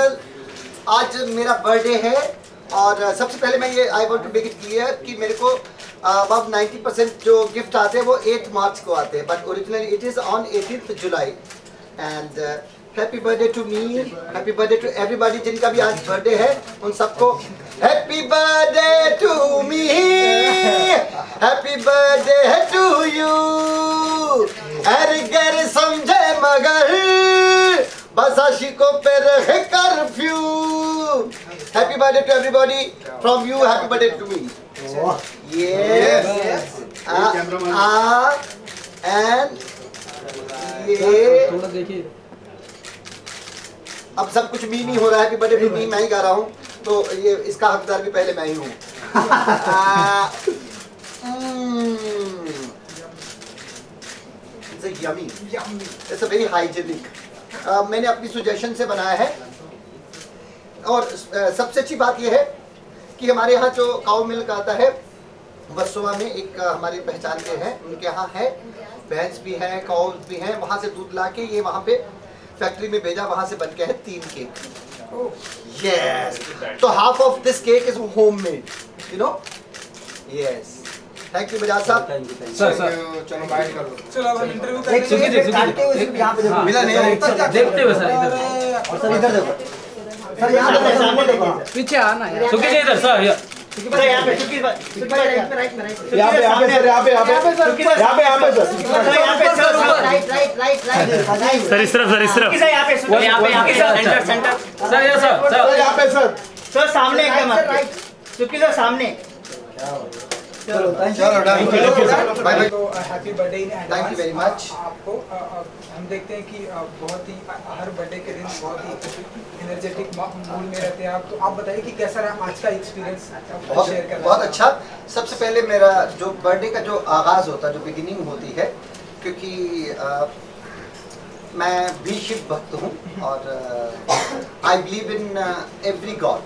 People, आज मेरा birthday है और सबसे पहले मैं ये I want to make it clear कि मेरे को अबाउट 90% जो गिफ्ट आते हैं वो 8 मार्च को आते हैं, but originally it is on 18th July. And happy birthday to me, happy birthday to everybody जिनका भी आज बर्थडे है, उन सबको happy birthday to me, happy birthday to you. अरे गर समझे मगर बस आशिकों पे रहे curfew. Happy birthday to everybody from you, happy birthday to me. Yes and ये थोड़ा देखिए, अब सब कुछ मी नहीं हो रहा है, हैप्पी बर्थडे टू मी मैं ही गा रहा हूँ, तो ये इसका हकदार भी पहले मैं ही हूँ। It's yummy. It's a very hygienic. मैंने अपनी सुजेशन से बनाया है और सबसे अच्छी बात यह है कि हमारे यहाँ जो काउ मिल्क आता है वर्सोवा में, एक हमारी पहचान के हैं, उनके यहाँ है, भैंस भी है, काउस भी हैं, वहाँ से दूध ला के ये वहाँ पे फैक्ट्री में भेजा, वहाँ से बन के है 3 केक। यस, तो half of this cake is homemade, you know. Yes, thank you Bajaj साहब। सर चलो बाइट कर लो। चलो अब इंटरव्यू करने सुखी जी, यहाँ पे देखो, मिला नहीं देखते हुए सर, सर इधर देखो, सर यहाँ पे सामने देखो, पीछे आना यार। सुखी जी इधर सर, यहाँ यहाँ पे सुखी राइट में सर, यहाँ पे सर, यहाँ पे राइट सर इस तरफ सेंटर सर, ये सर यहाँ पे सर। सर सामने एकदम राइट। सुखी सर सामने। चलो थैंक यू, बाय बाय, तो happy birthday in advance. Thank you very much. आपको हम देखते हैं कि बहुत ही हर बर्थडे के दिन बहुत ही एनर्जेटिक मूड में रहते हैं आप, तो आप बताइए कि कैसा रहा आज का एक्सपीरियंस शेयर करना। बहुत अच्छा। सबसे पहले मेरा जो बर्थडे का जो आगाज़ होता है, जो बिगिनिंग होती है, क्योंकि मैं भी शिव भक्त हूँ और I believe in every God.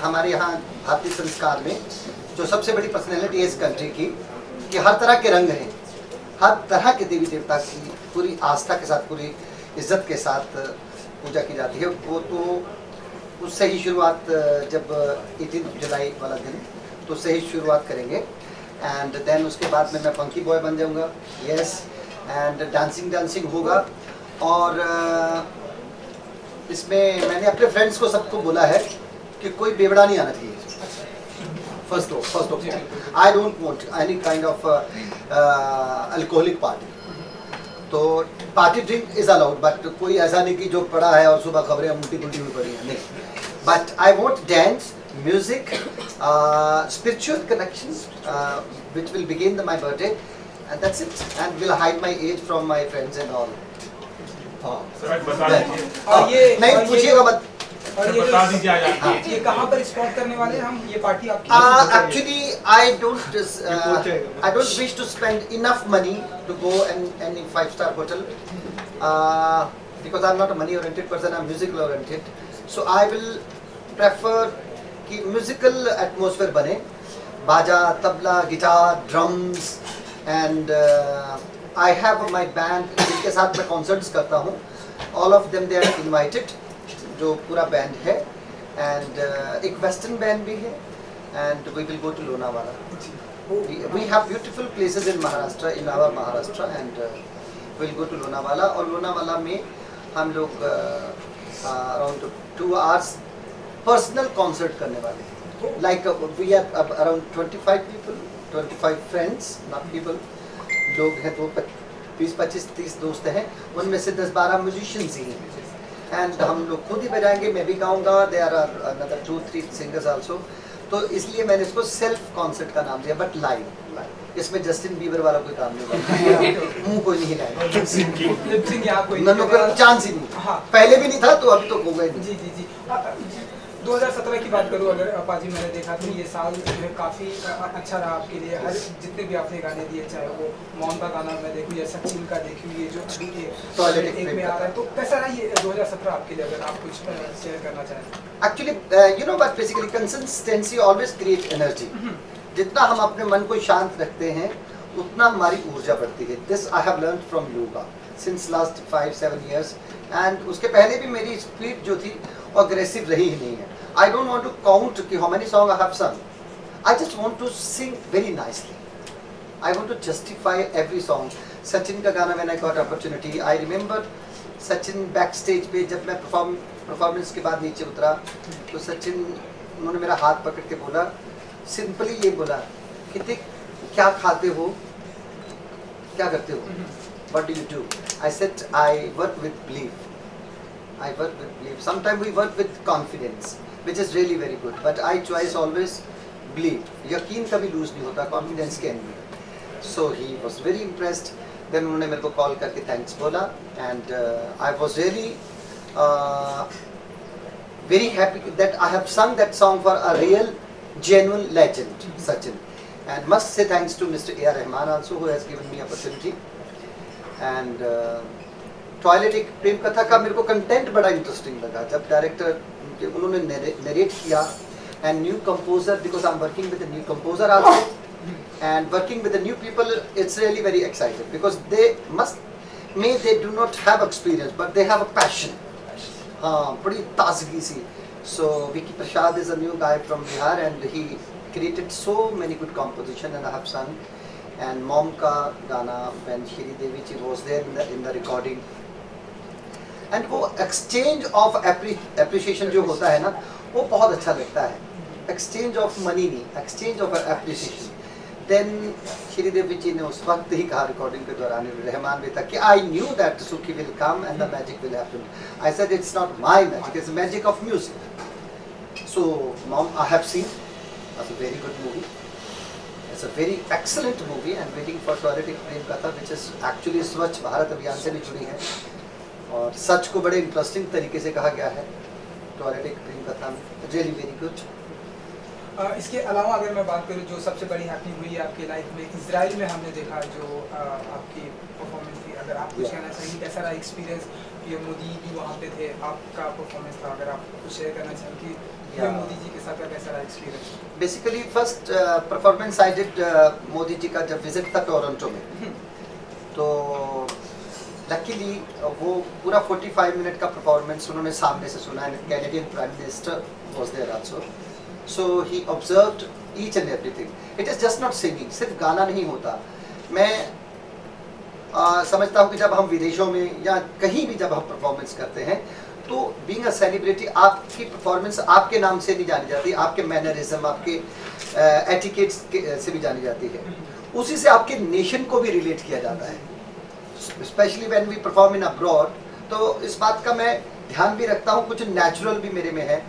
हमारे यहाँ भारतीय संस्कार में जो सबसे बड़ी पर्सनैलिटी है इस कंट्री की, कि हर तरह के रंग हैं, हर तरह के देवी देवता की पूरी आस्था के साथ, पूरी इज्जत के साथ पूजा की जाती है। वो तो उससे ही शुरुआत, जब 18 जुलाई वाला दिन, तो उससे ही शुरुआत करेंगे। एंड देन उसके बाद में मैं फंकी बॉय बन जाऊंगा। यस, एंड डांसिंग होगा। और इसमें मैंने अपने फ्रेंड्स को सबको बोला है कि कोई बेवड़ा नहीं आना चाहिए। First of all, I don't want any kind of alcoholic party. तो party drink is allowed, but कोई ऐसा नहीं कि जो पड़ा है और सुबह खबरें उल्टी पुल्टी में पड़ी हैं, नहीं। But I want dance, music, spiritual connections which will begin my birthday, and that's it, and will hide my age from my friends and all. और ये नहीं पूछिएगा मत। और ये कहाँ पर स्पॉट करने वाले हैं हम ये पार्टी आपकी? Actually, I don't wish to spend enough money to go in any 5-star hotel because I'm not a money-oriented person. I'm musical-oriented. So I will prefer कि musical atmosphere बने, बाजा, tabla, guitar, drums, and I have my band जिनके साथ मैं concerts करता हूँ. All of them they are invited. जो पूरा बैंड है, एंड एक वेस्टर्न बैंड भी है, and we will go to Lonavala. We have beautiful places in Maharashtra, in our Maharashtra, and will go to Lonavala. और लोनावाला में हम लोग अराउंड 2 hours पर्सनल कॉन्सर्ट करने वाले हैं। Like we are around 25 people, 25 friends, not people, लोग हैं तो 20-25-30 दोस्त हैं, उनमें से 10-12 म्यूजिशियंस ही हैं। एंड हम लोग खुद ही बजाएंगे, मैं भी गाऊंगा, there are another 2-3 singers also. तो इसलिए मैंने इसको सेल्फ कॉन्सर्ट का नाम दिया, बट लाइव। इसमें जस्टिन बीबर वाला कोई काम नहीं होगा, मुंह कोई नहीं हिलाएगा, लिपसिंग यहाँ कोई चांस ही नहीं। हाँ। पहले भी नहीं था तो अब तो हो गए। जी 2017 की बात करूँ अगर अपाजी, मैंने देखा तो ये साल जो है काफ़ी अच्छा रहा आपके लिए। हर जितने भी आपने गाने दिए, चाहे वो मौन का गाना मैं देखूँ या सचिन का देखूँ, ये जो अभी एक में आ रहा है, तो कैसा रहा ये 2017 आपके लिए, अगर आप कुछ शेयर करना चाहें? Actually you know but basically consistency always create energy. जितना हम अपने मन को शांत रखते हैं उतना हमारी ऊर्जा बढ़ती है। This I have learn from yoga since last 5-7 years and उसके पहले भी मेरी स्पीड जो थी वो अग्रेसिव रही ही नहीं है. I don't want to count कि how many song I have sung. I just want to sing very nicely. I want to justify every song. Sachin का गाना when I got opportunity, I remember Sachin backstage पे जब मैं performance के बाद नीचे उतरा तो सचिन उन्होंने मेरा हाथ पकड़ के बोला, सिंपली ये बोला कि देख क्या खाते हो, क्या करते हो, what do you do? I said I work with belief. I work with belief. Sometimes we work with confidence, which is really very good. But I choose always believe. यकीन कभी lose नहीं होता, confidence can be. So he was very impressed. Then उन्होंने मेरे को call करके thanks बोला and I was really very happy that I have sung that song for a real, genuine legend, Sachin. And must say thanks to Mr. A.R. Rahman also who has given me opportunity. And toilet एक प्रेम कथा का मेरे को content बड़ा interesting लगा जब director उन्होंने narrate किया and new composer because I'm working with a new composer also and working with the new people it's really very exciting because they do not have experience but they have a passion. हाँ बड़ी ताजगी सी. So Vicky Prashad is a new guy from Bihar and he created so many good composition and I have sung and Mom का गाना when Shri Devi ji was there in the recording and वो exchange of appreciation जो होता है ना वो बहुत अच्छा लगता है. Exchange of money नहीं, exchange of appreciation. Then Shri Devi ji ने उस वक्त ही कहा recording के दौरान रहमान भी था कि I knew that Sukhi will come and the magic will happen. I said it's not my magic, it's the magic of music. So Mom, I have seen. It's a very good movie. It's a very excellent movie and waiting for toilet एक प्रेम कथा which is actually स्वच्छ भारत अभियान से भी जुड़ी है और सच को बड़े इंटरेस्टिंग तरीके से कहा गया है टॉयलेट एक प्रेम कथा में. Really very good. इसके अलावा अगर मैं बात करूं जो सबसे बड़ी हैपी हुई आपकी लाइफ में इजराइल में हमने देखा जो आपकी परफॉर्मेंस थी. अगर आप कुछ कहना चाहेंगे कैसा रहा एक्सपीरियंस? पीएम मोदी भी वहाँ पे थे, आपका परफॉर्मेंस था, अगर आप कुछ शेयर करना चाहें कि पीएम मोदी जी के साथ कैसा रहा experience? Basically first performance I did Modi ji का जब विजिट था टोरंटो में तो लकीली वो पूरा 45 मिनट का परफॉर्मेंस उन्होंने सामने से सुना है. Canadian prime minister was there also. So he observed each and everything. It is just not singing. सिर्फ गाना नहीं होता. मैं समझता हूँ कि जब हम विदेशों में या कहीं भी जब हम परफॉर्मेंस करते हैं तो बीइंग अ सेलिब्रिटी आपकी परफॉर्मेंस आपके नाम से नहीं जानी जाती, आपके मैनरिज्म आपके एटिकेट्स से भी जानी जाती है. उसी से आपके नेशन को भी रिलेट किया जाता है. Specially when we perform in abroad. तो इस बात का मैं ध्यान भी रखता हूँ, कुछ नेचुरल भी मेरे में है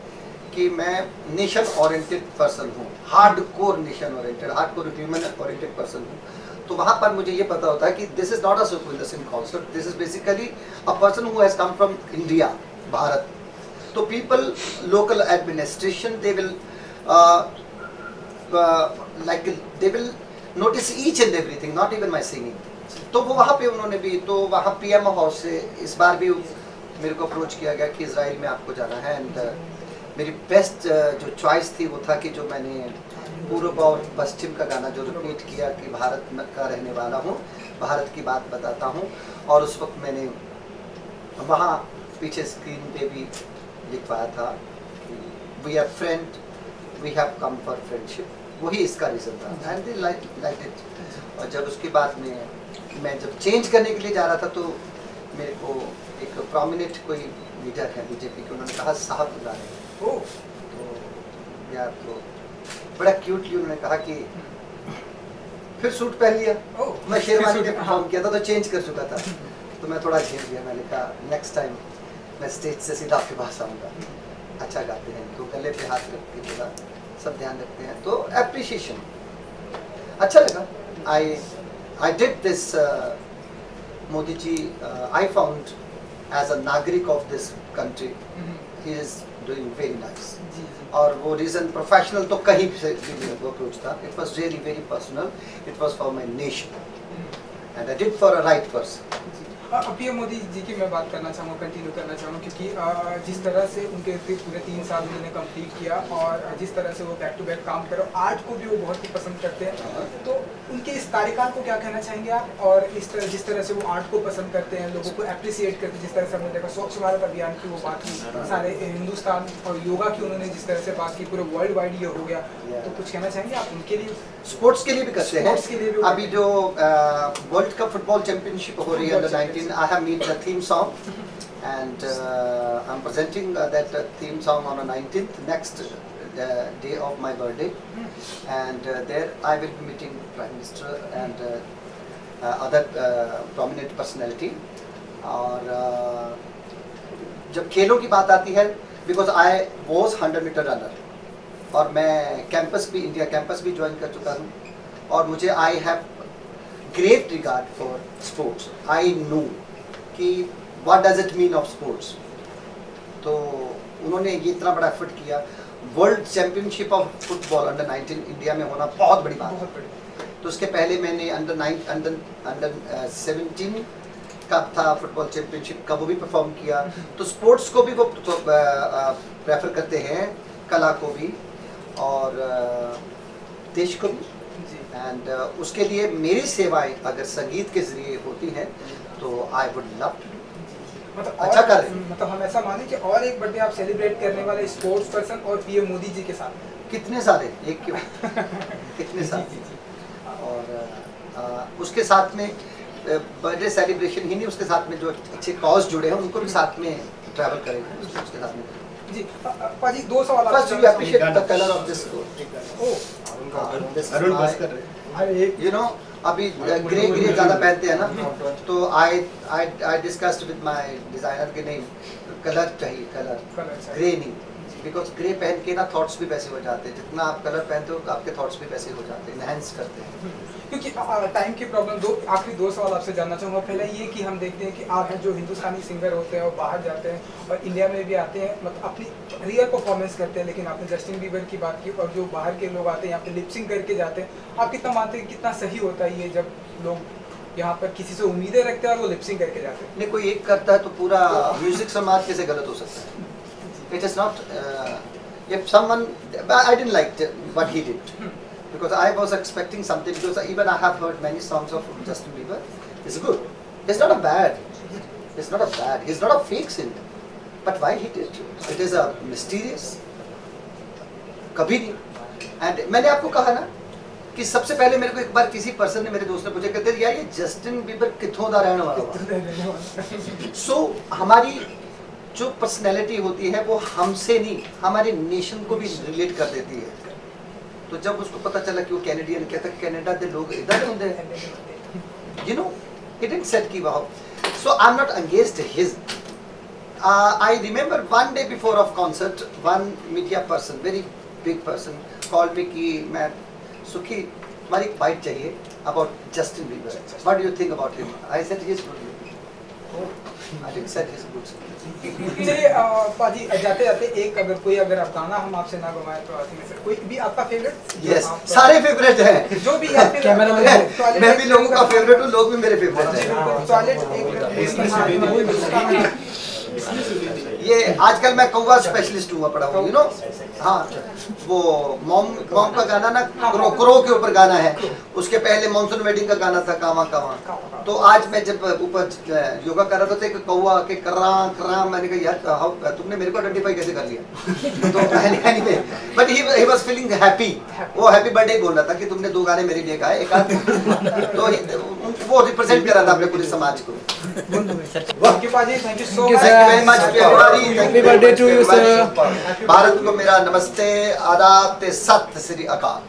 कि मैं नेशन ओरिएंटेड पर्सन हूँ, hardcore nation oriented, hardcore human oriented person हूँ. तो वहाँ पर मुझे ये पता होता है कि this is not a Sukhwinder Singh concert, this is basically a person who has come from India, Bharat. तो people local administration they will like they will notice each and everything, not even my singing. तो वो वहाँ पे उन्होंने भी तो वहाँ PM house से इस बार भी मेरे को अप्रोच किया गया कि इजराइल में आपको जाना है. एंड मेरी बेस्ट जो चॉइस थी वो था कि जो मैंने पूर्व और पश्चिम का गाना जो रिपीट किया कि भारत का रहने वाला हूँ, भारत की बात बताता हूँ. और उस वक्त मैंने वहाँ पीछे स्क्रीन पे भी लिखवाया था we are friend, we have come for friendship. वही इसका रीज़न था एंड दे लाइक इट. और जब उसके बाद में मैं जब चेंज करने के लिए जा रहा था तो मेरे को एक प्रोमिनेंट कोई लीडर है बीजेपी के, उन्होंने कहा साहब बुला रहे हैं. तो यार तो बड़ा क्यूटली उन्होंने कहा कि फिर सूट पहन लिया. मैं शेरवानी पे परफॉर्म किया था तो चेंज कर चुका था तो मैं थोड़ा झेल लिया. मैंने कहा नेक्स्ट टाइम मैं स्टेज से सीधा आपके पास आऊँगा. अच्छा गाते हैं तो गले पे हाथ रख के बोला, सब ध्यान रखते हैं तो एप्रिशिएशन अच्छा लगा. I did this Modi ji I found as a नागरिक of this country he is doing very nice. और वो रीज़न प्रोफेशनल तो कहीं से भी वो अप्रोच था. It was really very personal. It was for my nation and I did for a right person. PM Modi ji की मैं बात करना चाहूँगा, कंटिन्यू करना चाहूँगा, क्योंकि जिस तरह से उनके पूरे 3 साल उन्होंने कंप्लीट किया और जिस तरह से वो बैक टू बैक काम करो, आर्ट को भी वो बहुत ही पसंद करते हैं, तो उनके इस कार्यकाल को क्या कहना चाहेंगे आप? और इस तरह जिस तरह से वो आर्ट को पसंद करते हैं, लोगों को अप्रिसिएट करते हैं, जिस तरह से हमने देखा स्वच्छ भारत अभियान की वो बात की, सारे हिंदुस्तान और योगा की उन्होंने जिस तरह से बात की, पूरे वर्ल्ड वाइड ये हो गया, तो कुछ कहना चाहेंगे आप उनके लिए? स्पोर्ट्स के लिए भी करते हैं। स्पोर्ट्स के लिए भी अभी जो वर्ल्ड कप फुटबॉल चैंपियनशिप हो रही है under 19, I have made the theme song and I'm presenting that theme song on the 19th, next day of my birthday, and there I will be meeting Prime Minister and other prominent personality. और जब खेलों की बात आती है, because I was 100 meter runner और मैं campus भी, इंडिया कैंपस भी ज्वाइन कर चुका हूँ, और मुझे I have great regard for sports. I know कि what does it mean of sports. तो उन्होंने ये इतना बड़ा एफर्ट किया, world championship of football under 19 India में होना बहुत बड़ी बात है। तो उसके पहले मैंने अंडर 17 का था फुटबॉल चैंपियनशिप का, वो भी परफॉर्म किया। तो स्पोर्ट्स को भी वो प्रेफर करते हैं, कला को भी और देश को भी, एंड उसके लिए मेरी सेवाएं अगर संगीत के जरिए होती हैं तो आई वुड लव टू। मतलब अच्छा कर रहे, मतलब हम ऐसा माने कि और एक बर्थडे आप सेलिब्रेट करने वाले स्पोर्ट्स पर्सन और पीएम मोदी जी के साथ? कितने सारे, एक क्यों कितने सारे। और उसके साथ में बर्थडे सेलिब्रेशन ही नहीं, उसके साथ में जो अच्छे कॉज जुड़े हैं उनको भी साथ में ट्रैवल करेंगे उसके साथ में। जी पाजी 2 सवाल first you appreciate the colour of this Arun बस कर रहे हैं। यू नो अभी ग्रे ज़्यादा पहनते हैं ना, तो I discussed with my designer कि नहीं, कलर चाहिए, कलर ग्रे नहीं, बिकॉज ग्रे पहन के ना थॉट्स भी वैसे हो जाते हैं, जितना आप कलर पहनते हो आपके थॉट्स भी वैसे हो जाते हैं, इनहैंस करते हैं। क्योंकि टाइम की प्रॉब्लम, आखिरी 2 सवाल आपसे जानना चाहूँगा। पहला ये कि हम देखते हैं कि आप हैं जो हिंदुस्तानी सिंगर होते हैं और बाहर जाते हैं और इंडिया में भी आते हैं, मतलब अपनी रियल परफॉर्मेंस करते हैं, लेकिन आपने जस्टिन बीबर की बात की, और जो बाहर के लोग आते हैं यहाँ पे लिपसिंग करके जाते हैं, आप कितना मानते हैं कितना सही होता है ये जब लोग यहाँ पर किसी से उम्मीदें रखते हैं और वो लिपसिंग करके जाते हैं? नहीं, कोई एक करता है तो पूरा म्यूजिक समाज कैसे गलत हो सकता है? It is not. If someone, I didn't like what he did, because I was expecting something. Because even I have heard many songs of Justin Bieber. It's good. It's not a bad. It's not a bad. He's not a fake singer. But why he did? It is a mysterious. कभी नहीं. And मैंने आपको कहा ना कि सबसे पहले मेरे को एक बार किसी पर्सन ने, मेरे दोस्त ने पूछा, कहते यार ये जस्टिन बीबर किथों दा रहने वाला। So हमारी जो पर्सनैलिटी होती है वो हमसे नहीं, हमारे नेशन को भी रिलेट कर देती है। तो जब उसको पता चला कि वो कैनेडियन, कहता कनाडा के लोग इधर होंगे, you know, he didn't said कि wow. So I am not against his. I remember one day before of concert, one media person, very big person, called me कि मैं सुखी, हमारी एक बाइट चाहिए about Justin Bieber, what do you think about him? I said he is good. I didn't say he's good. चलिए पाजी जाते जाते एक अगर आप गाना हम आपसे ना गवाएं तो आती में से कोई भी आपका फेवरेट? Yes, सारे फेवरेट हैं। जो भी आपके कैमरा में, मैं भी लोगों का फेवरेट हूँ, लोग भी मेरे फेवरेट हैं। टॉयलेट ये आजकल मैं कौवा स्पेशलिस्ट हुआ पड़ा हूँ, यू नो। हाँ, वो मॉम का गाना ना, क्रो के ऊपर गाना है, उसके पहले मॉनसून वेडिंग का गाना था कावा कावा। तो आज मैं जब ऊपर योगा कर रहा था, एक कौवा के कर्रा, मैंने कहा यार तुमने मेरे को आइडेंटिफाई कैसे कर लिया? तो anyway, but he was feeling happy, वो हैप्पी बर्थडे बोल रहा था कि तुमने 2 गाने मेरे लिए गाए, एक आध, तो वो रिप्रेजेंट कर रहा था अपने पूरे समाज को। थैंक यू पाजी, thank you so much, very much, happy birthday to you sir. Bharat को मेरा नमस्ते, आदाब ते सत श्री अकाल।